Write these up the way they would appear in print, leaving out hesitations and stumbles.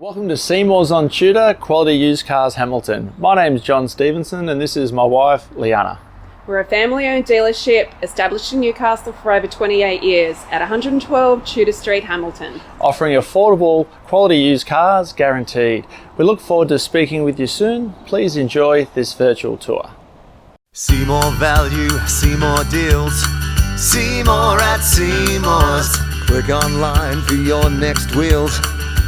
Welcome to Seymour's on Tudor, Quality Used Cars Hamilton. My name's John Stevenson and this is my wife, Leanna. We're a family-owned dealership established in Newcastle for over 28 years at 112 Tudor Street, Hamilton. Offering affordable, quality used cars guaranteed. We look forward to speaking with you soon. Please enjoy this virtual tour. See more value, see more deals. See more at Seymour's. Click online for your next wheels.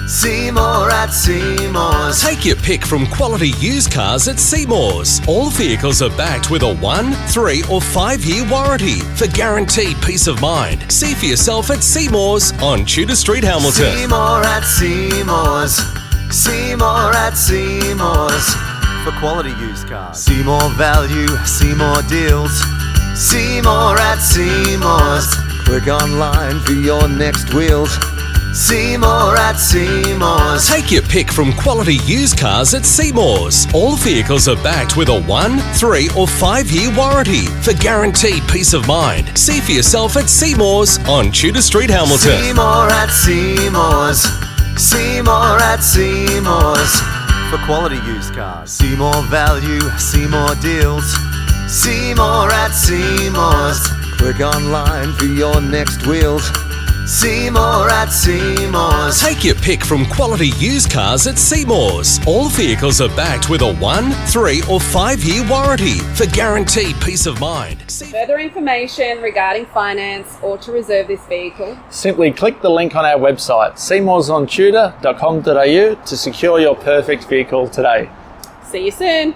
See more at Seymour's. Take your pick from quality used cars at Seymour's. All vehicles are backed with a 1, 3 or 5 year warranty for guaranteed peace of mind. See for yourself at Seymour's on Tudor Street, Hamilton. See more at Seymour's. See more at Seymour's. For quality used cars. See more value, see more deals. See more at Seymour's. Click online for your next wheels. See more at Seymour's. Take your pick from quality used cars at Seymour's. All vehicles are backed with a 1, 3 or 5 year warranty for guaranteed peace of mind. See for yourself at Seymour's on Tudor Street, Hamilton. See more at Seymour's. See more at Seymour's. For quality used cars. See more value, see more deals. See more at Seymour's. Click online for your next wheels. See more at Seymour's. Take your pick from quality used cars at Seymour's. All vehicles are backed with a 1, 3 or 5 year warranty for guaranteed peace of mind. Further information regarding finance or to reserve this vehicle, Simply click the link on our website, seymoursontudor.com.au, to secure your perfect vehicle today. see you soon.